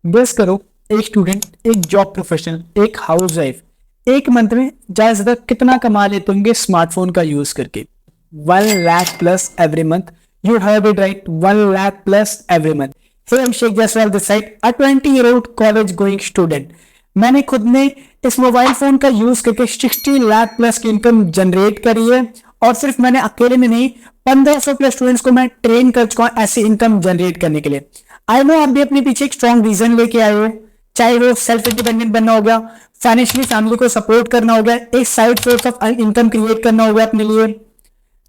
Guess करो, एक student, एक जॉब प्रोफेशनल, एक हाउस वाइफ एक मंथ में ज्यादा से ज्यादा कितना कमा लेते होंगे स्मार्टफोन का यूज करके? 1 lakh plus every month. You have it right, 1 lakh plus every month. Hey, I'm Sheikh Jaswal this side, a 20-year-old college going student. मैंने खुद ने इस मोबाइल फोन का यूज करके 60 लाख प्लस की इनकम जनरेट करी है. और सिर्फ मैंने अकेले में नहीं, 1500 प्लस स्टूडेंट्स को मैं ट्रेन कर चुका हूं ऐसी इनकम जनरेट करने के लिए. आई नो आप भी अपने पीछे एक स्ट्रॉन्ग रीजन लेके आए हो, चाहे वो सेल्फ इंडिपेंडेंट बनना हो गया, फाइनेंशियली फैमिली को सपोर्ट करना हो गया, एक side source of income create करना हो गया अपने लिए.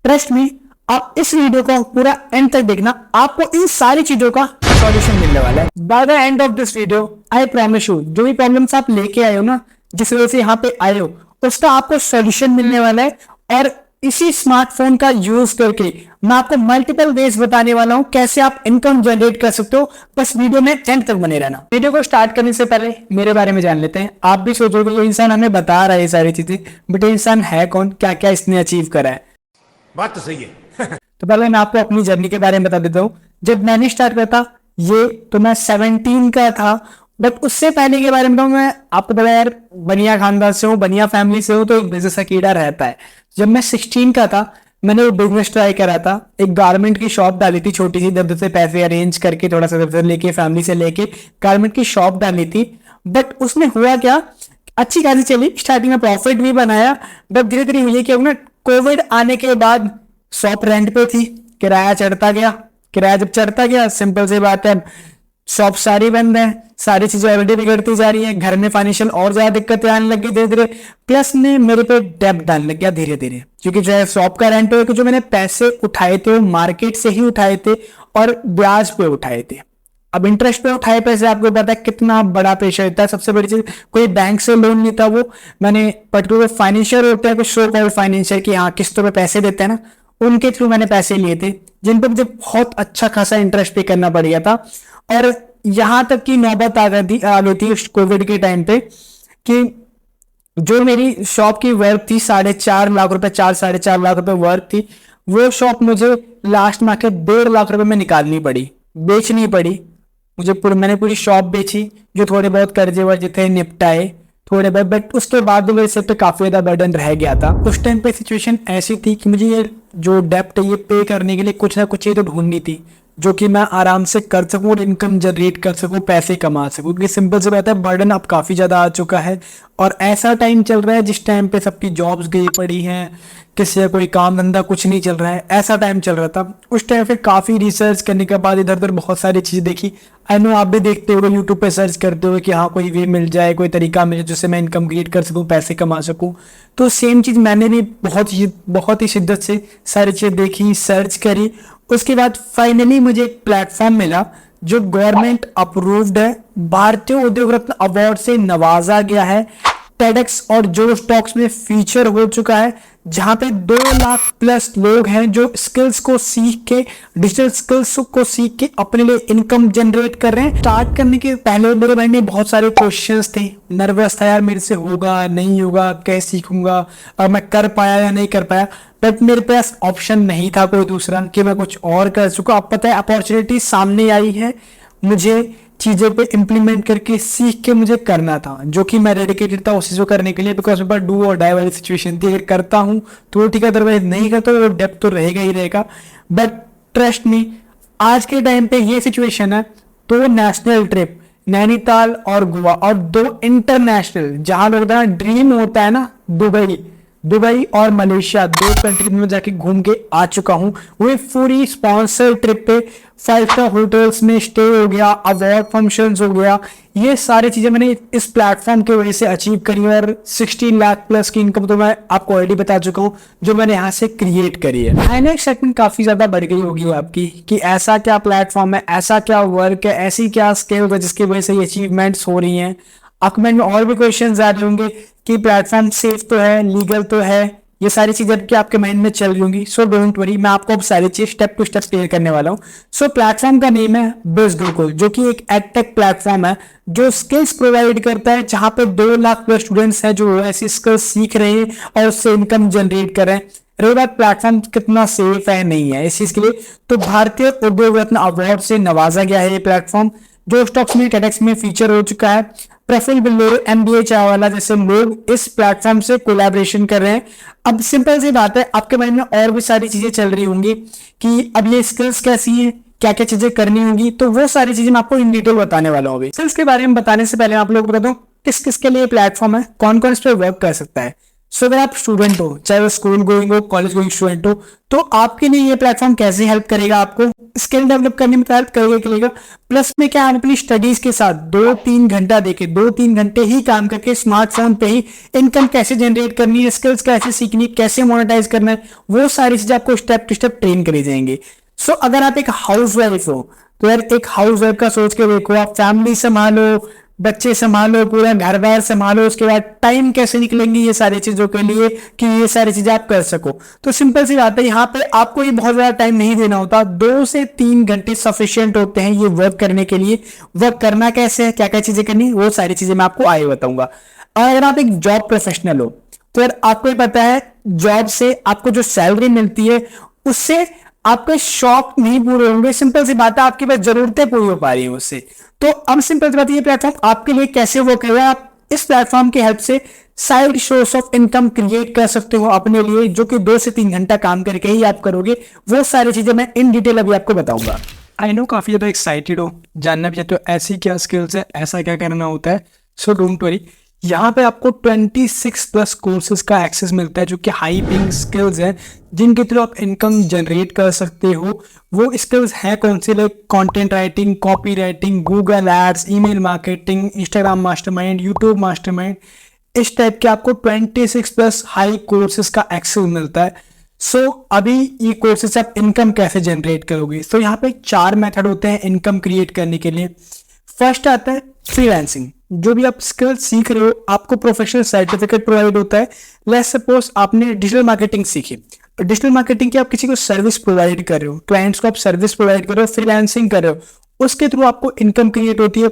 ट्रस्ट मी, आप इस वीडियो को पूरा एंड तक देखना, आपको इन सारी चीजों का सॉल्यूशन मिलने वाला है. By the end of this video I promise you, जो भी प्रॉब्लम्स आप लेके आए हो ना, जिस वजह से यहाँ पे आए हो, उसका आपको सॉल्यूशन मिलने वाला है. और इसी स्मार्टफोन का यूज करके मैं आपको मल्टीपल वेज बताने वाला हूं कैसे आप इनकम जनरेट कर सकते हो. बस वीडियो में एंड तक बने रहना. वीडियो को स्टार्ट करने से पहले मेरे बारे में जान लेते हैं. आप भी सोचोगे ये इंसान हमें बता रहा है ये सारी चीजें, बट ये इंसान है कौन, क्या क्या इसने अचीव करा है. बात तो सही है. तो पहले मैं आपको अपनी जर्नी के बारे में बता देता हूँ. जब मैंने स्टार्ट किया था ये, तो मैं 17 का था. बट उससे पहले के बारे में बताऊँ, मैं आपको पता यार बनिया खानदान से हूँ, बनिया फैमिली से हूँ, तो बिजनेस का कीड़ा रहता है. जब मैं 16 का था, मैंने वो बिजनेस ट्राई करा था. एक गारमेंट की शॉप डाली थी छोटी सी, इधर से पैसे अरेंज करके थोड़ा सा इधर लेके फैमिली से लेके गारमेंट की शॉप डाली थी. बट उसमें हुआ क्या, अच्छी खासी चली, स्टार्टिंग में प्रॉफिट भी बनाया. बट धीरे धीरे हुई क्या ना, कोविड आने के बाद शॉप रेंट पे थी, किराया चढ़ता गया. किराया जब चढ़ता गया, सिंपल सी बात है, शॉप सारी बंद है, सारी चीजें एवरीडे बिगड़ती जा रही है, घर में फाइनेंशियल और ज्यादा दिक्कतें आने लगी धीरे धीरे. प्लस ने मेरे पे डेब्ट डालने लग गया धीरे धीरे, क्योंकि जो शॉप का रेंट हो, जो मैंने पैसे उठाए थे वो मार्केट से ही उठाए थे और ब्याज पे उठाए थे. अब इंटरेस्ट पे उठाए पैसे, आपको पता है कितना बड़ा प्रेशर होता है. सबसे बड़ी चीज, कोई बैंक से लोन नहीं था, वो मैंने पर्टिकुलर फाइनेंशियल होते हैं, कुछ शो कॉल्ड फाइनेंशियल की, हाँ किस्तों पे पैसे देते हैं ना, उनके थ्रू मैंने पैसे लिए थे, जिन पर मुझे बहुत अच्छा खासा इंटरेस्ट पे करना पड़ गया था. और यहां तक की नौबत आ गई थी कोविड के टाइम पे कि जो मेरी शॉप की वर्थ थी 4.5 लाख रुपए, 4-4.5 लाख रुपए वर्थ थी, वो शॉप मुझे लास्ट में आके 1.5 लाख रुपए में निकालनी पड़ी, बेचनी पड़ी मुझे. मैंने पूरी शॉप बेची, जो थोड़े बहुत कर्जे वर्जे थे निपटाए थोड़े बहुत. बट उसके बाद भी मेरे सिर पे काफी ज्यादा बर्डन रह गया था. उस टाइम पे सिचुएशन ऐसी थी कि मुझे ये जो डेप्ट है ये पे करने के लिए कुछ ना कुछ चीज तो ढूंढनी थी, जो कि मैं आराम से कर सकूं और इनकम जनरेट कर सकूं, पैसे कमा सकूं. क्योंकि सिंपल से बात है, बर्डन अब काफी ज्यादा आ चुका है. और ऐसा टाइम चल रहा है जिस टाइम पे सबकी जॉब्स गई पड़ी हैं, किसी का कोई काम धंधा कुछ नहीं चल रहा है, ऐसा टाइम चल रहा था. उस टाइम पे काफी रिसर्च करने के बाद इधर उधर बहुत सारी चीजें देखी. आई नो आप भी देखते हो, यूट्यूब पे सर्च करते हो कि हाँ कोई वे मिल जाए, कोई तरीका मिले जिससे मैं इनकम क्रिएट कर सकूं, पैसे कमा सकूं. तो सेम चीज मैंने भी बहुत ही शिद्दत से सारी चीजें देखी, सर्च करी. उसके बाद फाइनली मुझे एक प्लेटफॉर्म मिला जो गवर्नमेंट अप्रूव्ड है, भारतीय उद्योग रत्न अवार्ड से नवाजा गया है, टेडेक्स और जो स्टॉक्स में फीचर हो चुका है, जहां पे 2 लाख प्लस लोग हैं जो स्किल्स को सीख के, डिजिटल स्किल्स को सीख के अपने लिए इनकम जनरेट कर रहे हैं. स्टार्ट करने के पहले मेरे माइंड में बहुत सारे क्वेश्चंस थे, नर्वस था यार, मेरे से होगा नहीं होगा, कैसे सीखूंगा, और मैं कर पाया या नहीं कर पाया. बट मेरे पास ऑप्शन नहीं था कोई दूसरा कि मैं कुछ और कर सकूं. अब पता है अपॉर्चुनिटी सामने आई है, मुझे चीजों पे इम्प्लीमेंट करके सीख के मुझे करना था, जो कि मैं डेडिकेटेड था उस चीज को करने के लिए. बिकॉज मेरे पास डू और डाई वाली सिचुएशन थी, अगर करता हूं तो ठीक है, अदरवाइज नहीं करता तो डेप्थ तो रहेगा ही रहेगा. बट ट्रस्ट मी, आज के टाइम पे ये सिचुएशन है, 2 नेशनल ट्रिप नैनीताल और गोवा, और 2 इंटरनेशनल, जहां लोग ड्रीम होता है ना, दुबई और मलेशिया, 2 कंट्री में जाके घूम के आ चुका हूं. वो पूरी स्पॉन्सर ट्रिप पे 5 स्टार होटल्स में स्टे हो गया, अवार्ड फंक्शंस हो गया, ये सारी चीजें मैंने इस प्लेटफॉर्म की वजह से अचीव करी. और 16 लाख प्लस की इनकम तो मैं आपको ऑलरेडी बता चुका हूं, जो मैंने यहाँ से क्रिएट करी है. फाइनल एक्साइटमेंट काफी ज्यादा बढ़ गई होगी आपकी कि ऐसा क्या प्लेटफॉर्म है, ऐसा क्या वर्क है, ऐसी क्या स्किल है जिसकी वजह से ये अचीवमेंट्स हो रही हैं. आपको में और भी क्वेश्चन आ रहे होंगे कि प्लेटफॉर्म सेफ तो है, लीगल तो है, ये सारी चीजें आपके माइंड में चल रही होंगी. सो डोंट वरी, मैं आपको अब सारी चीज स्टेप टू स्टेप क्लियर करने वाला हूँ. सो प्लेटफॉर्म का नेम है बिज गुरुकुल, जो कि एक एडटेक प्लेटफॉर्म है जो स्किल्स प्रोवाइड करता है, जहां पे 2 लाख प्लस स्टूडेंट्स हैं जो ऐसी स्किल्स सीख रहे हैं और उससे इनकम जनरेट कर रहे हैं. रही बात प्लेटफॉर्म कितना सेफ है नहीं है, इस चीज के लिए तो भारतीय उद्योग रत्न अवार्ड से नवाजा गया है ये प्लेटफॉर्म. जो स्टॉक्स में टेडेक्स में फीचर हो चुका है। प्रफुल्ल बिल्लोर, MBA चाय वाला जैसे लोग इस प्लेटफॉर्म से कोलैबोरेशन कर रहे हैं। अब सिंपल सी बात है, आपके माइंड में और भी सारी चीजें चल रही होंगी कि अब ये स्किल्स कैसी है, क्या क्या चीजें करनी होंगी, तो वो सारी चीजें मैं आपको इन डिटेल बताने वाला हूँ। स्किल्स के बारे में बताने से पहले आप लोग बता दूं किस किस के लिए प्लेटफॉर्म है, कौन कौन इस पर वर्क कर सकता है। सो अगर आप स्टूडेंट हो, चाहे वो स्कूल गोइंग हो, कॉलेज गोइंग स्टूडेंट हो, तो आपके लिए ये प्लेटफॉर्म कैसे हेल्प करेगा, आपको स्किल डेवलप करने में हेल्प करेगा। प्लस में क्या, आप अपनी स्टडीज के साथ 2-3 घंटा देके 2-3 घंटे ही काम करके स्मार्टफोन पे ही इनकम कैसे जनरेट करनी है, स्किल्स कैसे सीखनी, कैसे मोनेटाइज करना है, वो सारी चीजें आपको स्टेप टू स्टेप ट्रेन करी जाएंगे। सो अगर आप एक हाउस वाइफ हो तो यार एक हाउस वाइफ का सोच के देखो, आप फैमिली संभालो, बच्चे संभालो, पूरा घर बार संभालो, उसके बाद टाइम कैसे निकलेंगे ये सारी चीजों के लिए कि ये सारी चीजें आप कर सको। तो सिंपल सी बात है, यहाँ पे आपको ये बहुत ज्यादा टाइम नहीं देना होता, 2 से 3 घंटे सफिशिएंट होते हैं ये वर्क करने के लिए। वर्क करना कैसे है, क्या क्या चीजें करनी है, वो सारी चीजें मैं आपको आगे बताऊंगा। और अगर आप एक जॉब प्रोफेशनल हो तो यार आपको पता है जॉब से आपको जो सैलरी मिलती है उससे आपके शौक नहीं पूरे होंगे। सिंपल सी बात है, आपकी बस जरूरतें पूरी हो पा रही है उससे। तो अब सिंपल सी बात है, ये प्लेटफॉर्म आपके लिए कैसे वर्क करेगा, आप इस प्लेटफॉर्म की हेल्प से side source of income create कर सकते हो अपने लिए, जो कि 2 से 3 घंटा काम करके ही आप करोगे। वो सारी चीजें मैं इन डिटेल अभी आपको बताऊंगा। आई नो काफी ज्यादा एक्साइटेड हो, जानना भी चाहते हो ऐसी क्या स्किल्स है, ऐसा क्या करना होता है। सो डोंट वरी, यहाँ पे आपको 26+ कोर्सेज का एक्सेस मिलता है जो कि हाई पेइंग स्किल्स हैं, जिनके थ्रू आप इनकम जनरेट कर सकते हो। वो स्किल्स हैं कौन से, like content writing, copy writing, Google ads, email marketing, Instagram mastermind, YouTube mastermind, इस टाइप के आपको 26+ हाई कोर्सेज का एक्सेस मिलता है। सो अभी ये कोर्सेज आप इनकम कैसे जनरेट करोगे। सो यहाँ पे 4 मेथड होते हैं इनकम क्रिएट करने के लिए। फर्स्ट आता है फ्रीलांसिंग। जो भी आप स्किल सीख रहे हो आपको प्रोफेशनल सर्टिफिकेट प्रोवाइड होता है। लेट्स सपोज आपने डिजिटल मार्केटिंग सीखी, डिजिटल मार्केटिंग की आप किसी को सर्विस प्रोवाइड कर रहे हो, क्लाइंट्स को आप सर्विस प्रोवाइड कर रहे हो, फ्रीलांसिंग कर रहे हो, उसके थ्रू आपको इनकम क्रिएट होती है।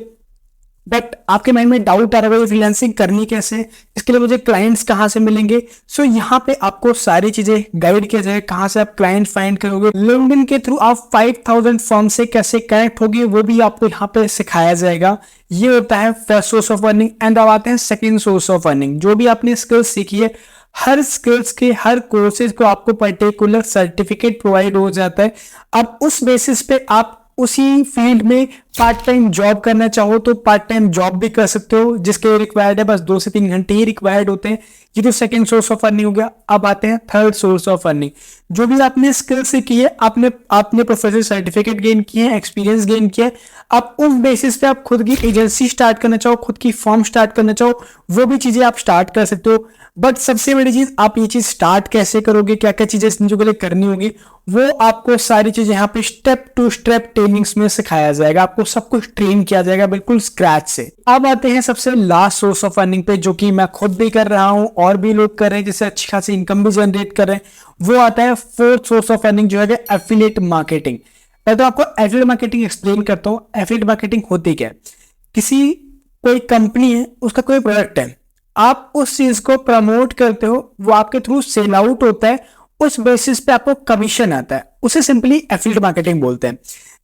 बट आपके माइंड में डाउट आ रहा है फ्रीलांसिंग करनी कैसे, इसके लिए मुझे क्लाइंट्स कहाँ से मिलेंगे। सो यहाँ पे आपको सारी चीजें गाइड किया जाए, कहाँ से आप क्लाइंट फाइंड करोगे। लिंक्डइन के थ्रू आप 5000 फर्म से कैसे कनेक्ट होगे वो भी आपको यहाँ पे सिखाया जाएगा। ये होता है first source of earning. And अब आते हैं सेकेंड सोर्स ऑफ अर्निंग। जो भी आपने स्किल्स सीखी है, हर स्किल्स के हर कोर्सेज को आपको पर्टिकुलर सर्टिफिकेट प्रोवाइड हो जाता है। अब उस बेसिस पे आप उसी फील्ड में पार्ट टाइम जॉब करना चाहो तो पार्ट टाइम जॉब भी कर सकते हो, जिसके रिक्वायर्ड है बस 2 से 3 घंटे ही रिक्वायर्ड होते हैं। ये तो सेकंड सोर्स ऑफ अर्निंग हो गया। अब आते हैं थर्ड सोर्स ऑफ अर्निंग। जो भी आपने स्किल से की है, आपने प्रोफेशनल सर्टिफिकेट गेन किए हैं, एक्सपीरियंस गेन किया है, आप उस बेसिस पे आप खुद की एजेंसी स्टार्ट करना चाहो, खुद की फर्म स्टार्ट करना चाहो, वो भी चीजें आप स्टार्ट कर सकते हो। बट सबसे बड़ी चीज, आप ये चीज स्टार्ट कैसे करोगे, क्या क्या चीजें इन चीजों के लिए करनी होगी, वो आपको सारी चीजें यहाँ पे स्टेप टू स्टेप ट्रेनिंग्स में सिखाया जाएगा। आपको सब कुछ ट्रेन किया जाएगा बिल्कुल स्क्रैच से। अब आते हैं सबसे लास्ट सोर्स ऑफ अर्निंग पे, जो कि मैं खुद भी कर रहा हूं और भी लोग कर रहे हैं, जिससे अच्छी खासी इनकम भी जनरेट कर रहे हैं। वो आता है फोर्थ सोर्स ऑफ अर्निंग, जो है एफिलिएट मार्केटिंग। पहले तो आपको एफिलिएट मार्केटिंग एक्सप्लेन करता हूँ। एफिलिएट मार्केटिंग होती क्या है, कोई कंपनी है, उसका कोई प्रोडक्ट है, आप उस चीज को प्रमोट करते हो, वो आपके थ्रू सेल आउट होता है, उस बेसिस पे आपको कमीशन आता है, उसे सिंपली एफिलिएट मार्केटिंग बोलते हैं।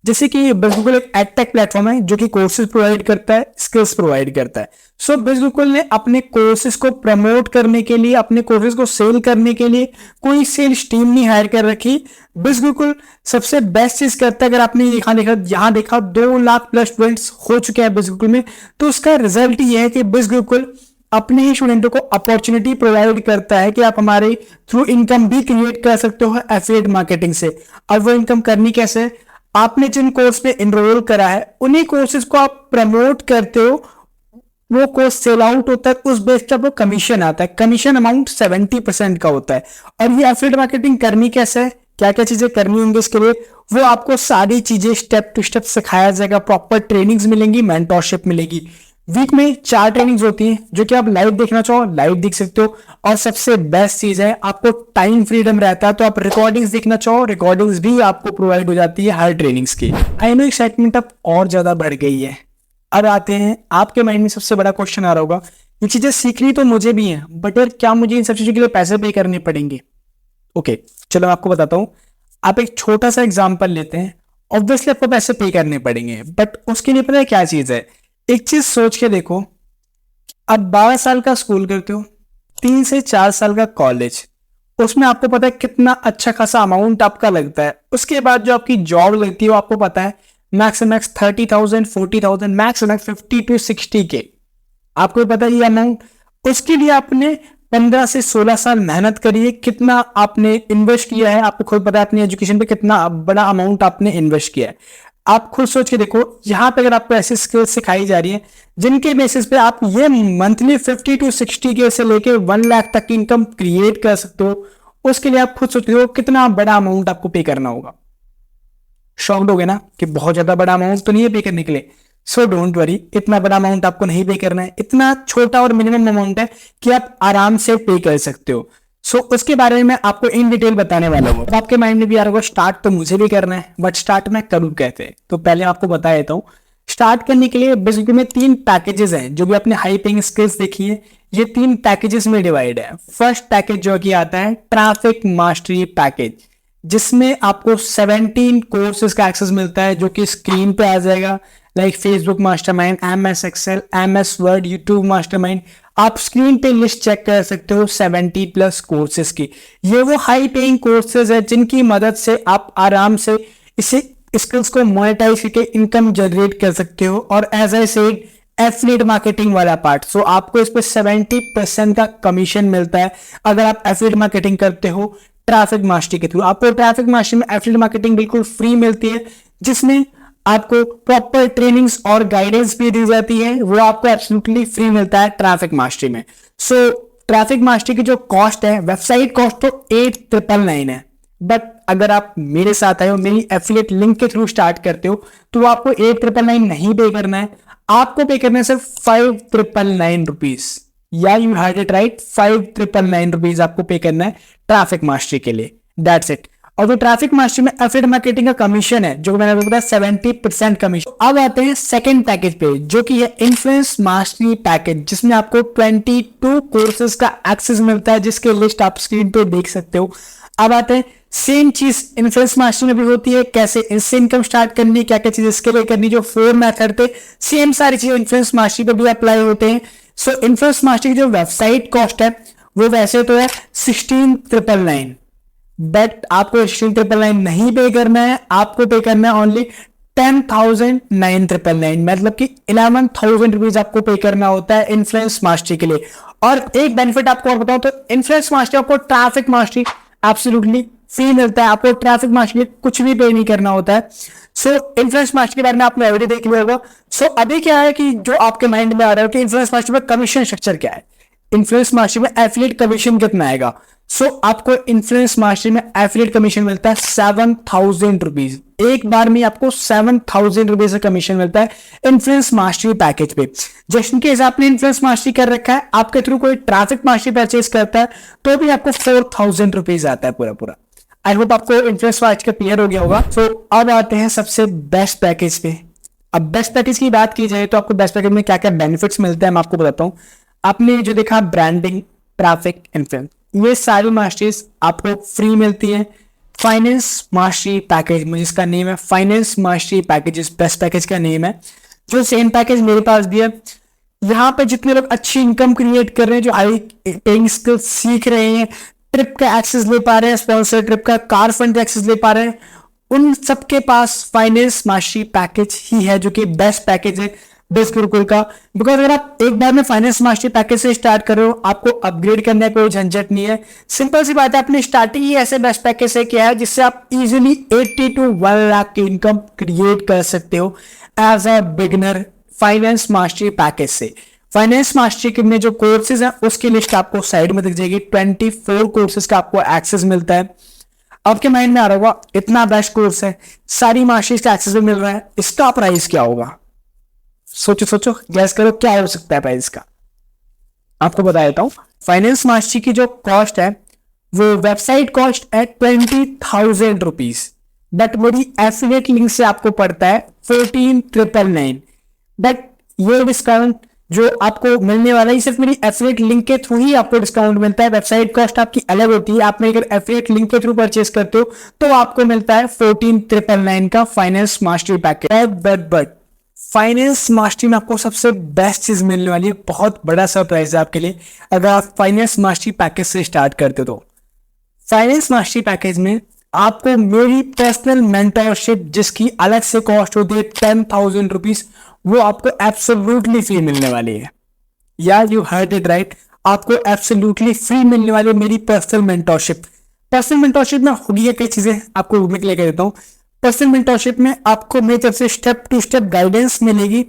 जैसे कि बिजगुगल एक एडटेक प्लेटफॉर्म है जो कि कोर्सेज प्रोवाइड करता है, स्किल्स प्रोवाइड करता है। सो बिजगुगल ने अपने कोर्सेज को प्रमोट करने के लिए, अपने कोर्सेज को सेल करने के लिए कोई सेल्स टीम नहीं हायर कर रखी। बिजगुगल सबसे बेस्ट चीज करता है। अगर आपने यहाँ देखा 2 लाख प्लस स्टूडेंट्स हो चुके हैं बिजगुगल में, तो उसका रिजल्ट ये है कि बिजगुगल अपने ही स्टूडेंटों को अपॉर्चुनिटी प्रोवाइड करता है कि आप हमारे थ्रू इनकम भी क्रिएट कर सकते हो एफिलिएट मार्केटिंग से। अब वो इनकम करनी कैसे, आपने जिन कोर्स पे इनरोल करा है उन्हीं कोर्सेज को आप प्रमोट करते हो, वो कोर्स सेल आउट होता है, उस बेस पर आपको कमीशन आता है। कमीशन अमाउंट 70% का होता है। और ये एफिलिएट मार्केटिंग करनी कैसे है, क्या क्या चीजें करनी होंगी इसके लिए, वो आपको सारी चीजें स्टेप टू स्टेप सिखाया जाएगा। प्रॉपर ट्रेनिंग्स मिलेंगी, मेंटरशिप मिलेगी। वीक में 4 ट्रेनिंग्स होती हैं, जो कि आप लाइव देखना चाहो लाइव देख सकते हो। और सबसे बेस्ट चीज है, आपको टाइम फ्रीडम रहता है, तो आप रिकॉर्डिंग्स देखना चाहो, रिकॉर्डिंग्स भी आपको प्रोवाइड हो जाती है हर ट्रेनिंग्स की। आई नो एक्साइटमेंट अब और ज्यादा बढ़ गई है। अब आते हैं, आपके माइंड में सबसे बड़ा क्वेश्चन आ रहा होगा, ये चीजें सीखनी तो मुझे भी है, बट यार क्या मुझे इन सब चीजों के लिए पैसे पे करने पड़ेंगे। ओके, चलो मैं आपको बताता हूँ। आप एक छोटा सा एग्जाम्पल लेते हैं। ऑब्वियसली आपको पैसे पे करने पड़ेंगे, बट उसके लिए पता है क्या चीज है, एक चीज सोच के देखो, आप 12 साल का स्कूल करते हो, 3 से 4 साल का कॉलेज, उसमें आपको पता है कितना अच्छा खासा अमाउंट आपका लगता है। उसके बाद जो आपकी जॉब लगती है वो आपको पता है मैक्स से मैक्स 30,000 40,000, मैक्स से मैक्स 50 to 60K, आपको पता है ये अमाउंट। उसके लिए आपने 15 से 16 साल मेहनत करी है, कितना आपने इन्वेस्ट किया है आपको खुद पता है, अपनी एजुकेशन पे कितना बड़ा अमाउंट आपने इन्वेस्ट किया है। आप खुद सोच के देखो, यहाँ पे अगर आपको ऐसी स्किल्स सिखाई जा रही है जिनके बेसिस पे आप ये मंथली 50 to 60K से लेके 1 लाख तक की इनकम क्रिएट कर सकते हो, उसके लिए आप खुद सोच रहे हो कितना बड़ा अमाउंट आपको पे करना होगा। शॉक्ड हो गए ना कि बहुत ज्यादा बड़ा अमाउंट तो नहीं है पे करने के लिए। सो डोंट वरी, इतना बड़ा अमाउंट आपको नहीं पे करना है, इतना छोटा और मिनिमम अमाउंट है कि आप आराम से पे कर सकते हो। सो उसके बारे में मैं आपको इन डिटेल बताने वाला हूँ। आपके माइंड में भी आ रहा होगा स्टार्ट तो मुझे भी करना है, बट स्टार्ट मैं करूँ कैसे, तो पहले आपको बता देता हूँ। स्टार्ट करने के लिए बेसिकली में 3 पैकेजेस हैं, जो भी आपने हाई पेइंग स्किल्स देखी है ये 3 पैकेजेस में डिवाइड है। फर्स्ट पैकेज जो कि आता है ट्रैफिक मास्टरी पैकेज, जिसमें आपको 17 कोर्सेज का एक्सेस मिलता है, जो कि स्क्रीन पे आ जाएगा, like Facebook mastermind, MS Excel, MS Word, YouTube mastermind. आप स्क्रीन पे लिस्ट चेक कर सकते हो 70+ कोर्सेज की। ये वो हाई पेइंग कोर्सेज है जिनकी मदद से आप आराम से इसे स्किल्स को मोनेटाइज करके इनकम जनरेट कर सकते हो। और as I said, affiliate marketing वाला पार्ट, सो आपको इस पे 70% का कमीशन मिलता है अगर आप एफिलिएट मार्केटिंग करते हो ट्रैफिक मास्टरी के थ्रू। आपको ट्रैफिक मास्टरी में एफिलिएट मार्केटिंग बिल्कुल फ्री मिलती है, जिसमें आपको प्रॉपर ट्रेनिंग्स और गाइडेंस भी दी जाती है, वो आपको एब्सोल्युटली फ्री मिलता है ट्रैफिक मास्टरी में। सो ट्रैफिक मास्टरी की जो कॉस्ट है, वेबसाइट कॉस्ट तो 8,999 है, बट अगर आप मेरे साथ आए हो, मेरी एफिलिएट लिंक के थ्रू स्टार्ट करते हो, तो आपको 8,999 नहीं पे करना है, आपको पे करना है सिर्फ 5,999 रुपीज। या you had it right, 5,999 rupees आपको पे करना है ट्रैफिक मास्टरी के लिए, दैट्स इट। और जो ट्रैफिक मास्टरी में एफिलिएट मार्केटिंग का कमीशन है, जो मैंने बताया 70% कमीशन। अब आते हैं सेकंड पैकेज पे, जो कि है इन्फ्लुएंस मास्टरी पैकेज, जिसमें आपको 22 कोर्सेज का एक्सेस मिलता है, जिसके लिस्ट आप स्क्रीन पे देख सकते हो। अब आते हैं सेम चीज इन्फ्लुएंस मास्टरी में भी होती है, कैसे इससे इनकम स्टार्ट करनी, क्या क्या चीज इसके लिए करनी, जो 4 मेथड थे सेम सारी चीजें इन्फ्लुएंस मास्टरी पे भी अप्लाई होते हैं। सो इन्फ्लुएंस मास्टरी की जो वेबसाइट कॉस्ट है वो वैसे तो है 16,999, बट आपको 16,999 नहीं पे करना है, आपको पे करना है ओनली 10,999, मतलब कि 11,000 रुपीज आपको पे करना होता है इन्फ्लुएंस मास्टरी के लिए। और एक बेनिफिट आपको और बताऊं तो इन्फ्लुएंस मास्टरी आपको ट्रैफिक मास्टरी एब्सोल्युटली फ्री मिलता है, आपको ट्रैफिक मास्टरी कुछ भी पे नहीं करना होता है। सो इन्फ्लुएंस मास्टरी के बारे में आपने ऑलरेडी देख लिया होगा। सो अभी क्या है कि जो आपके माइंड में आ रहा है कि इन्फ्लुएंस मास्टरी में कमीशन स्ट्रक्चर क्या है, इन्फ्लुएंस मास्टरी में एफिलिएट कमीशन कितना आएगा। सो आपको इन्फ्लुएंस मास्टरी में एफिलिएट कमीशन मिलता है 7,000 रुपीज, एक बार में आपको 7,000 रुपीज का कमीशन मिलता है इन्फ्लुएंस मास्टरी पैकेज पे। जस्ट इन केस आपने इन्फ्लुएंस मास्टरी कर रखा है, आपके थ्रू कोई ट्रैफिक मास्टरी परचेज करता है, तो भी आपको 4,000 रुपीज आता है पूरा पूरा। आई होप आपको इन्फ्लुएंस मास्टरी का क्लियर हो गया होगा। सो अब आते हैं सबसे बेस्ट पैकेज पे। अब बेस्ट पैकेज की बात की जाए तो आपको बेस्ट पैकेज में क्या क्या बेनिफिट्स मिलते हैं मैं आपको बताता हूँ। आपने जो देखा ब्रांडिंग, ट्रैफिक, इन्फ्लुएंस, ये सारी मास्टरीज आपको फ्री मिलती है फाइनेंस मास्टरी पैकेज में, जिसका नेम है finance mastery package, best package का नेम है। जो सेम पैकेज मेरे पास भी है, यहाँ पे जितने लोग अच्छी इनकम क्रिएट कर रहे हैं, जो हाई पेइंग स्किल्स सीख रहे हैं, ट्रिप का एक्सेस ले पा रहे हैं, स्पॉन्सर ट्रिप का, कार फंड का एक्सेस ले पा रहे हैं, उन सबके पास फाइनेंस मास्टरी पैकेज ही है, जो कि बेस्ट पैकेज है बेस्ट गुरुकुल का। बिकॉज अगर आप एक बार में फाइनेंस मास्टरी पैकेज से स्टार्ट कर रहे हो, आपको अपग्रेड करने का कोई झंझट नहीं है। सिंपल सी बात है, आपने स्टार्टिंग ही ऐसे बेस्ट पैकेज से किया है जिससे आप इजीली 80 to 1 लाख की इनकम क्रिएट कर सकते हो as a beginner finance mastery package से। फाइनेंस मास्टरी के में जो कोर्सेज हैं उसकी लिस्ट आपको साइड में दिख जाएगी, 24 कोर्सेज का आपको एक्सेस मिलता है। आपके माइंड में आ रहा होगा इतना बेस्ट कोर्स है, सारी मास्टरीज का एक्सेस भी मिल रहा है, इसका प्राइस क्या होगा? सोचो सोचो, गैस करो क्या हो सकता है प्राइस का। आपको बता देता हूं, फाइनेंस मास्टरी की जो कॉस्ट है वो वेबसाइट कॉस्ट है 20,000 रुपीज, बट मेरी एफिलिएट लिंक से आपको पड़ता है 14,999। बट ये डिस्काउंट जो आपको मिलने वाला है सिर्फ मेरी एफिलिएट लिंक के थ्रू ही आपको डिस्काउंट मिलता है। वेबसाइट कॉस्ट आपकी अलग होती है। आप अगर एफिलिएट लिंक के थ्रू परचेस करते हो तो आपको मिलता है 14,999 का finance mastery package. But finance mastery में आपको सबसे बेस्ट चीज मिलने वाली है, बहुत बड़ा सरप्राइज है आपके लिए अगर आप फाइनेंस मास्टरी पैकेज से स्टार्ट करते हो। तो फाइनेंस मास्टरी पैकेज में आपको मेरी पर्सनल मेंटरशिप जिसकी अलग से कॉस्ट होती है 10,000 रुपीज, वो आपको एब्सोल्युटली फ्री मिलने वाली है। यार यू हर्ड इट राइट, आपको एब्सोल्युटली फ्री मिलने वाली है मेरी पर्सनल मेंटरशिप। पर्सनल मेंटरशिप में होगी है कई चीजें, आपको मैं क्लियर कर देता हूँ। पर्सनल मेंटरशिप में आपको मेरी तरफ से स्टेप टू स्टेप गाइडेंस मिलेगी,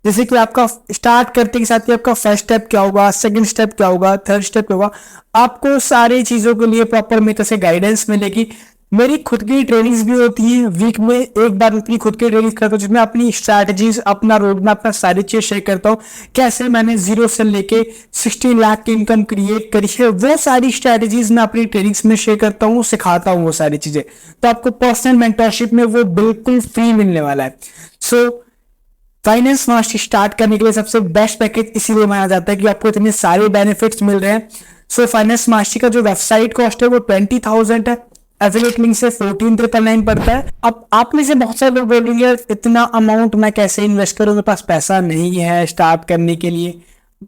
जैसे कि आपका स्टार्ट करते के साथ ही आपका फर्स्ट स्टेप क्या होगा, सेकंड स्टेप क्या होगा, थर्ड स्टेप क्या होगा, आपको सारी चीजों के लिए प्रॉपर मेरी तरफ से गाइडेंस मिलेगी। मेरी खुद की ट्रेनिंग्स भी होती है, वीक में एक बार अपनी खुद की ट्रेनिंग करता हूँ जिसमें अपनी स्ट्रैटेजीज, अपना रोड मैप, अपना सारी चीज शेयर करता हूँ। कैसे मैंने 0 से लेके 16 लाख की इनकम क्रिएट करी है, वो सारी स्ट्रैटेजीज मैं अपनी ट्रेनिंग्स में शेयर करता हूँ, सिखाता हूँ वो सारी चीजें। तो आपको पर्सनल मेंटरशिप में वो बिल्कुल फ्री मिलने वाला है। सो फाइनेंस मास्टरी स्टार्ट करने के लिए सबसे बेस्ट पैकेज इसीलिए माना जाता है कि आपको इतने सारे बेनिफिट्स मिल रहे हैं। सो फाइनेंस मास्टरी का जो वेबसाइट कॉस्ट है वो 20,000 है, एफिलिएट लिंक से 14,999 पड़ता है। अब आप में से बहुत सारे लोग बोलेंगे इतना अमाउंट मैं कैसे इन्वेस्ट करूं, मेरे पास पैसा नहीं है स्टार्ट करने के लिए।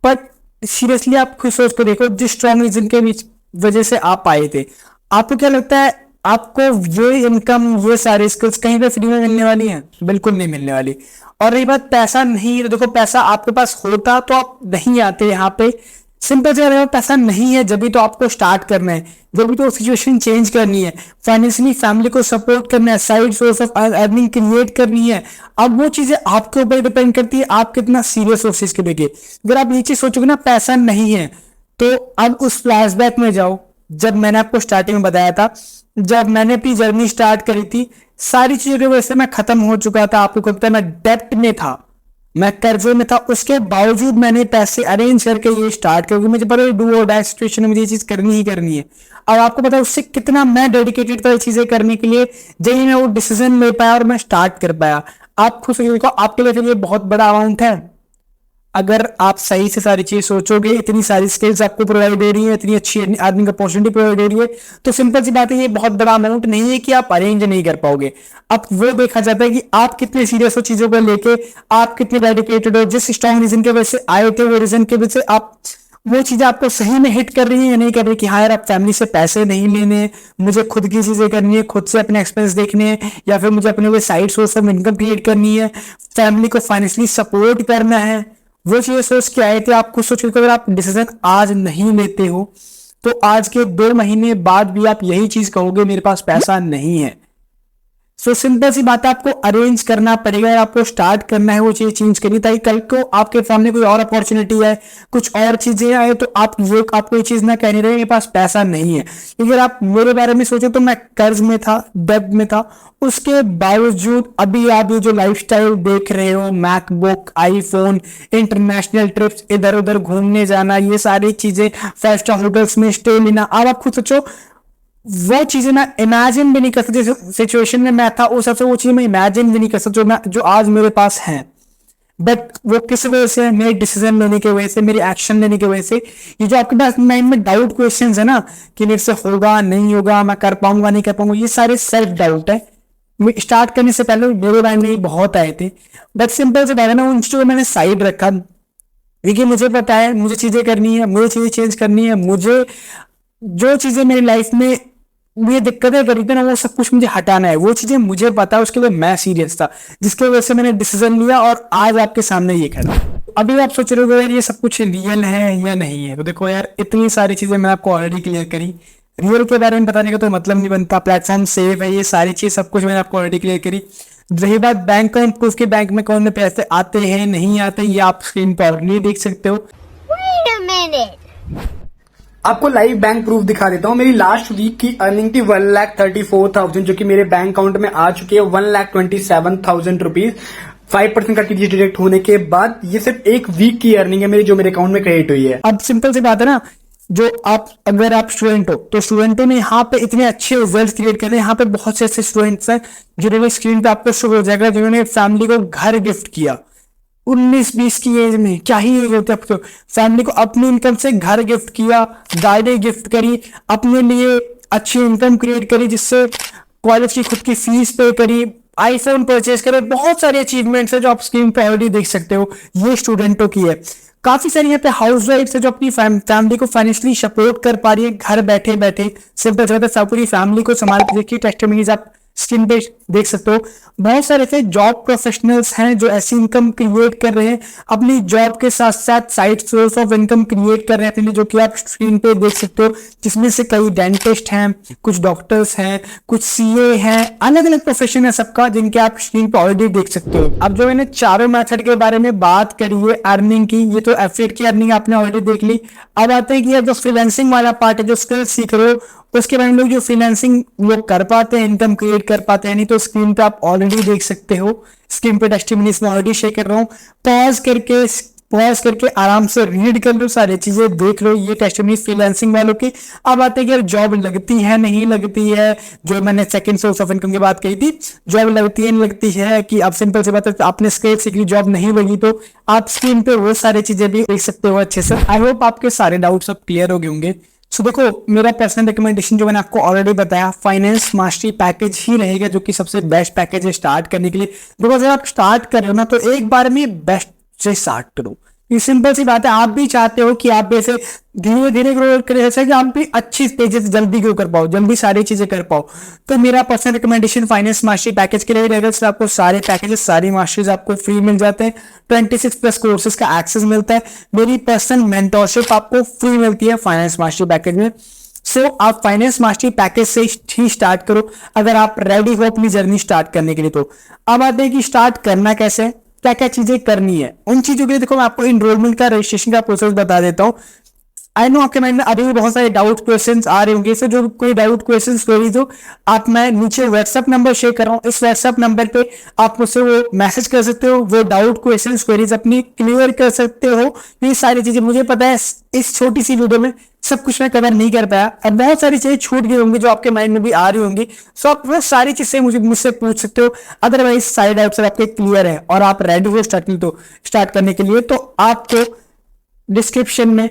बट सीरियसली आप खुद सोच कर देखो, जिस स्ट्रॉन्ग रीजन के बीच वजह से आप आए थे, आपको क्या लगता है आपको ये इनकम, ये सारी स्किल्स कहीं पे फ्री में मिलने वाली हैं? बिल्कुल नहीं मिलने वाली। और रही बात पैसा नहीं, तो देखो पैसा आपके पास होता तो आप नहीं आते यहाँ पे। सिंपल से अगर पैसा नहीं है जब भी तो आपको स्टार्ट करना है, जब भी तो सिचुएशन चेंज करनी है, फाइनेंशियली फैमिली को सपोर्ट करना है, side source of earning create करनी है। अब वो चीजें आपके ऊपर डिपेंड करती है आप कितना सीरियस हो उस चीज के लेके। अगर आप ये चीज सोचोगे ना पैसा नहीं है, तो अब उस फ्लैशबैक में जाओ जब मैंने आपको स्टार्टिंग में बताया था, जब मैंने अपनी जर्नी स्टार्ट करी थी, सारी चीजों की वजह से मैं खत्म हो चुका था। आपको पता है मैं डेप्ट में था, मैं कर्जे में था, उसके बावजूद मैंने पैसे अरेंज करके ये स्टार्ट किया, मुझे पता है डू और डाई सिचुएशन में मुझे ये चीज करनी ही करनी है। अब आपको पता है उससे कितना मैं डेडिकेटेड था चीजें करने के लिए, जब मैं वो डिसीजन ले पाया और मैं स्टार्ट कर पाया। आप खुद से देखो, आपके लिए तो ये बहुत बड़ा अमाउंट है। अगर आप सही से सारी चीज सोचोगे, इतनी सारी स्किल्स आपको प्रोवाइड दे रही है, इतनी अच्छी अर्निंग अपॉर्चुनिटी प्रोवाइड दे रही है, तो सिंपल सी बात है ये बहुत बड़ा अमाउंट नहीं है कि आप अरेंज नहीं कर पाओगे। अब वो देखा जाता है कि आप कितने सीरियस हो चीजों को लेके, आप कितने डेडिकेटेड हो, जिस स्ट्रॉन्ग रीजन के वजह से आए थे वो रीजन के वजह से आप वो चीजें आपको सही में हिट कर रही है या नहीं कर रही, कि हाँ यार आप फैमिली से पैसे नहीं लेने, मुझे खुद की चीजें करनी है, खुद से अपने एक्सपेंस देखने हैं, या फिर मुझे अपने कोई side source of income create करनी है, फैमिली को फाइनेंशियली सपोर्ट करना है, वो चीजें सोच के आए थे। आप कुछ सोच के अगर आप डिसीजन आज नहीं लेते हो तो आज के 2 महीने बाद भी आप यही चीज कहोगे मेरे पास पैसा नहीं है। सो सिंपल सी बात है, आपको अरेंज करना पड़ेगा, आपको स्टार्ट करना है वो चीज चेंज करनी, ताकि कल को आपके सामने कोई और अपॉर्चुनिटी है, कुछ और चीजें आए तो आपको ये चीज ना कहने रहे मेरे पास पैसा नहीं है। अगर आप मेरे बारे में सोचो तो मैं कर्ज में था, डेब्ट में था, उसके बावजूद अभी आप ये जो लाइफस्टाइल देख रहे हो, मैकबुक, आईफोन, इंटरनेशनल ट्रिप्स, इधर उधर घूमने जाना, ये सारी चीजें, 5 स्टार होटल्स में स्टे लेना, अब आप खुद सोचो वो चीजें मैं इमेजिन भी नहीं कर सकती। जिस सिचुएशन में मैं था उस सबसे वो चीजें मैं इमेजिन भी नहीं कर सकता जो आज मेरे पास है। बट वो किस वजह से, मेरे डिसीजन लेने की वजह से, मेरे एक्शन लेने की वजह से। ये जो आपके पास माइंड में डाउट क्वेश्चंस है ना कि मेरे से होगा नहीं होगा, मैं कर पाऊंगा नहीं कर पाऊंगा, ये सारे सेल्फ डाउट है। स्टार्ट करने से पहले मेरे माइंड में बहुत आए थे, बट सिंपल से पहले ना उन चीजों को मैंने साइड रखा, क्योंकि मुझे पता है मुझे चीजें करनी है, मुझे चीजें चेंज करनी है, मुझे जो चीजें मेरी लाइफ में मुझे दिक्कतें करी थी ना वो सब कुछ मुझे हटाना है। वो चीजें मुझे पता है, उसके लिए मैं सीरियस था, जिसकी वजह से मैंने डिसीजन लिया और आज आपके सामने ये खड़ा। अभी आप सोच रहे हो यार ये सब कुछ रियल है या नहीं है, तो देखो यार इतनी सारी चीजें मैंने आपको ऑलरेडी क्लियर करी। रियल के बारे में बताने का तो मतलब नहीं बनता, प्लेटफॉर्म सेफ है, ये सारी चीज सब कुछ मैंने आपको ऑलरेडी क्लियर करी। रही बात बैंक अकाउंट प्रूफ के, बैंक में अकाउंट में पैसे आते हैं नहीं आते, ये आप स्क्रीन पर ऑलरेडी देख सकते हो। Wait a minute. आपको लाइव बैंक प्रूफ दिखा देता हूँ। मेरी लास्ट वीक की अर्निंग थी 1,34,000, जो कि मेरे बैंक अकाउंट में आ चुकी है 1,27,000 रुपीज 5% का टीडीएस डिडक्ट होने के बाद। ये सिर्फ एक वीक की अर्निंग है मेरी जो मेरे अकाउंट में क्रेडिट हुई है। अब सिंपल सी बात है ना, जो आप अगर आप स्टूडेंट हो तो स्टूडेंटों ने यहाँ पे इतने अच्छे रिजल्ट क्रिएट करे। यहाँ पे बहुत से ऐसे स्टूडेंट्स हैं जिन्होंने स्क्रीन पे आपको शो हो जाएगा, जिन्होंने फैमिली को घर गिफ्ट किया, 19-20 की एज में क्या ही एज होती है। अब तो फैमिली को अपनी इनकम से घर गिफ्ट किया, गाड़ी गिफ्ट करी, अपने लिए अच्छी इनकम क्रिएट करी, जिससे कॉलेज की खुद की फीस पे करी, आईफोन परचेज करे, बहुत सारे अचीवमेंट्स है जो आप स्क्रीन पे ऑलरेडी देख सकते हो, ये स्टूडेंटों की है। काफी सारी यहाँ पे हाउस वाइफ है जो अपनी फैमिली को फाइनेंशियली सपोर्ट कर पा रही है घर बैठे बैठे, सिंपल से सब पूरी फैमिली को संभाल के। देखिए टेस्टिमनीज आप स्क्रीन पे देख सकते हो। बहुत सारे ऐसे जॉब प्रोफेशनल्स हैं जो ऐसी इनकम क्रिएट कर रहे हैं, अपनी जॉब के साथ साथ side source of income create कर रहे हैं अपने लिए, जो कि आप स्क्रीन पे देख सकते हो, जिसमें से कई डेंटिस्ट हैं, कुछ डॉक्टर्स हैं, कुछ सीए हैं, अलग अलग प्रोफेशन है सबका, जिनके आप स्क्रीन पे ऑलरेडी देख सकते हो। अब जो मैंने चारों मेथड के बारे में बात करी है अर्निंग की, ये तो एफिलिएट की अर्निंग आपने ऑलरेडी देख ली। अब आते हैं कि जो फ्रीलांसिंग वाला पार्ट है, जो स्किल सीख रहे हो, उसके बारे में लोग जो फ्रीलांसिंग लोग कर पाते हैं, इनकम क्रिएट कर पाते हैं, नहीं तो स्क्रीन पे आप ऑलरेडी देख सकते हो। स्क्रीन पे टेस्टिमनीज में ऑलरेडी शेयर कर रहा हूँ, पॉज करके आराम से रीड कर लो, सारी चीजें देख लो, ये टेस्टिमनीज फ्रीलांसिंग वालों की। अब आते हैं कि जॉब लगती है नहीं लगती है, जो मैंने सेकंड सोर्स ऑफ इनकम की बात कही थी, जॉब लगती है नहीं लगती है, कि अब सिंपल सी बात है आपने स्किल सीख ली, जॉब नहीं लगी, तो आप स्क्रीन पे वो सारी चीजें भी देख सकते हो अच्छे से। आई होप आपके सारे डाउट्स अब क्लियर हो गए होंगे। सो देखो, मेरा पर्सनल रिकमेंडेशन जो मैंने आपको ऑलरेडी बताया, फाइनेंस मास्टरी पैकेज ही रहेगा, जो कि सबसे बेस्ट पैकेज है स्टार्ट करने के लिए। बिकॉज अगर आप स्टार्ट कर रहे हो ना, तो एक बार में बेस्ट से स्टार्ट करो। ये सिंपल सी बात है, आप भी चाहते हो कि आप ऐसे धीरे धीरे ग्रो करें, जैसे कि आप भी अच्छी तेजी से जल्दी ग्रो कर पाओ, जल्दी सारी चीजें कर पाओ। तो मेरा personal recommendation finance mastery package के लिए रहेगा, जिससे आपको सारे पैकेजेस, सारी मास्टरीज आपको फ्री मिल जाते हैं, 26+ कोर्सेज का एक्सेस मिलता है, मेरी पर्सनल मेंटोरशिप आपको फ्री मिलती है फाइनेंस मास्टरी पैकेज में। सो आप फाइनेंस मास्टरी पैकेज से ही स्टार्ट करो अगर आप रेडी हो अपनी जर्नी स्टार्ट करने के लिए। तो अब आते हैं कि स्टार्ट करना कैसे है, क्या क्या चीजें करनी है। उन चीजों के लिए देखो, मैं आपको इनरोलमेंट का, रजिस्ट्रेशन का प्रोसेस बता देता हूँ। आई नो आपके माइंड में अभी भी बहुत सारे डाउट क्वेश्चंस आ रहे होंगे, सो जो कोई डाउट क्वेश्चंस क्वेरीज हो, आप, मैं नीचे व्हाट्सएप नंबर शेयर कर रहा हूँ, इस व्हाट्सएप नंबर पे आप मुझसे वो मैसेज कर सकते हो, वो डाउट क्वेश्चंस क्वेरीज अपनी क्लियर कर सकते हो। ये सारी चीजें, मुझे पता है इस छोटी सी वीडियो में सब कुछ मैं कवर नहीं कर पाया, और बहुत सारी चीजें छूट गई होंगी जो आपके माइंड में भी आ रही होंगी। सो आप वो सारी चीजें मुझसे पूछ सकते हो। अदरवाइज सारे डाउट्स आपके क्लियर है और आप रेडी हो स्टार्ट करने के लिए, तो आपको डिस्क्रिप्शन में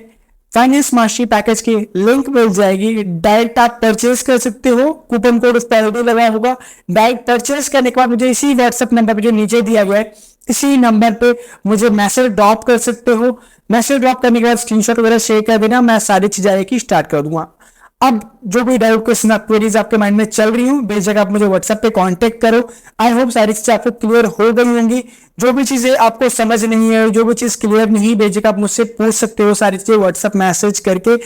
फाइनेंस मास्टरी पैकेज की लिंक मिल जाएगी, डायरेक्ट आप परचेज कर सकते हो, कूपन कोड उस पर ऑलरेडी लगाया होगा। डायरेक्ट परचेज करने के बाद मुझे इसी व्हाट्सएप नंबर पे जो नीचे दिया हुआ है, इसी नंबर पे मुझे मैसेज ड्रॉप कर सकते हो। मैसेज ड्रॉप करने के बाद स्क्रीनशॉट वगैरह शेयर कर देना, मैं सारी चीजें आगे स्टार्ट कर दूंगा। अब जो भी डाउट क्वेश्चन क्वेरीज आपके माइंड में चल रही हूँ, बेशक आप मुझे व्हाट्सएप पे कांटेक्ट करो। आई होप सारी चीजें आपको क्लियर हो गई होंगी। जो भी चीजें आपको समझ नहीं है, जो भी चीज क्लियर नहीं, बेशक आप मुझसे पूछ सकते हो सारी चीजें व्हाट्सएप मैसेज करके।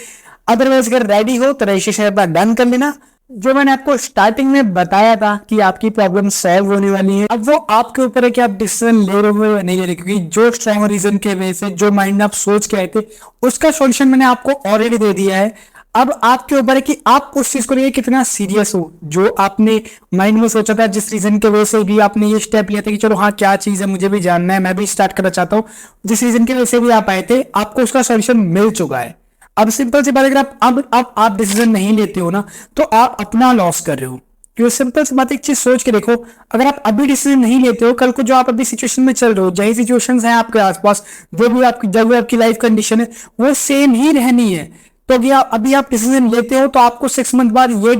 अदरवाइज अगर रेडी हो तो रजिस्ट्रेशन डन कर लेना। जो मैंने आपको स्टार्टिंग में बताया था कि आपकी प्रॉब्लम सॉल्व होने वाली है, अब वो आपके ऊपर है कि आप डिसीजन ले रहे हो या नहीं ले रहे, क्योंकि जो स्ट्रॉन्ग रीजन के वजह से जो माइंड में आप सोच के आए थे, उसका सॉल्यूशन मैंने आपको ऑलरेडी दे दिया है। अब आपके ऊपर है कि आप उस चीज को लेकर कितना सीरियस हो। जो आपने माइंड में सोचा था, जिस रीजन के वजह से भी आपने ये स्टेप लिया था कि चलो हाँ क्या चीज है, मुझे भी जानना है, मैं भी स्टार्ट करना चाहता हूँ, जिस रीजन की वजह से भी आप आए थे, आपको उसका सॉल्यूशन मिल चुका है। अब सिंपल सी बात है, अगर आप डिसीजन नहीं लेते हो ना, तो आप अपना लॉस कर रहे हो। क्योंकि सिंपल सी बात, एक चीज सोच के देखो, अगर आप अभी डिसीजन नहीं लेते हो, कल को जो आप अभी सिचुएशन में चल रहे हो, जही सिचुएशंस हैं आपके आसपास, जो भी आपकी लाइफ कंडीशन है, वो सेम ही रहनी है। तो अभी आप डिसीजन लेते हो, तो आपको 6 मंथ बाद ये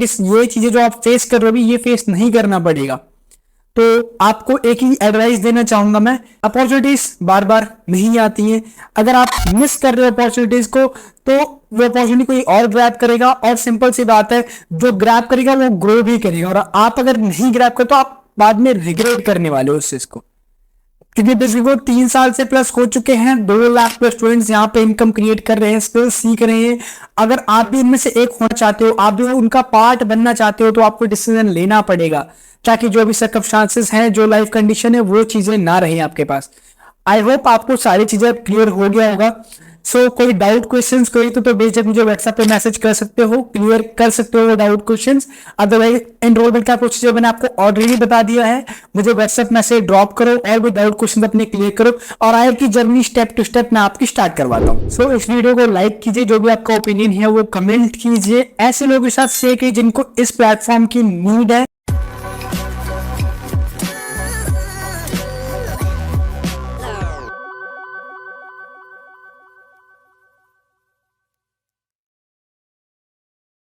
चीजें जो आप फेस कर रहे हो अभी, ये फेस नहीं करना पड़ेगा। तो आपको एक ही एडवाइस देना चाहूंगा मैं, अपॉर्चुनिटीज बार बार नहीं आती हैं। अगर आप मिस कर रहे हो अपॉर्चुनिटीज को, तो वो अपॉर्चुनिटी कोई और ग्रैब करेगा, और सिंपल सी बात है, जो ग्रैब करेगा वो ग्रो भी करेगा, और आप अगर नहीं ग्रैब करते तो आप बाद में रिग्रेट करने वाले हो उस चीज को। क्योंकि बेसिकली 3 साल से प्लस हो चुके हैं, 2 लाख प्लस स्टूडेंट्स यहाँ पे इनकम क्रिएट कर रहे हैं, स्किल्स सीख रहे हैं। अगर आप भी इनमें से एक होना चाहते हो, आप भी उनका पार्ट बनना चाहते हो, तो आपको डिसीजन लेना पड़ेगा, ताकि जो भी सर्कमस्टांसेस हैं, जो लाइफ कंडीशन है, वो चीजें ना रहे आपके पास। आई होप आपको सारी चीजें क्लियर हो गया होगा। सो कोई डाउट क्वेश्चंस कोई तो बेशक मुझे व्हाट्सएप पे मैसेज कर सकते हो, क्लियर कर सकते हो वो डाउट क्वेश्चंस। अदरवाइज एनरोलमेंट का प्रोसीजर मैंने आपको ऑलरेडी बता दिया है, मुझे व्हाट्सएप मैसेज ड्रॉप करो और भी डाउट क्वेश्चन अपने क्लियर करो, और आगे की जर्नी स्टेप टू स्टेप मैं आपकी स्टार्ट करवाता हूँ। सो इस वीडियो को लाइक कीजिए, जो भी आपका ओपिनियन है वो कमेंट कीजिए, ऐसे लोगों के साथ शेयर कीजिए जिनको इस प्लेटफॉर्म की नीड है।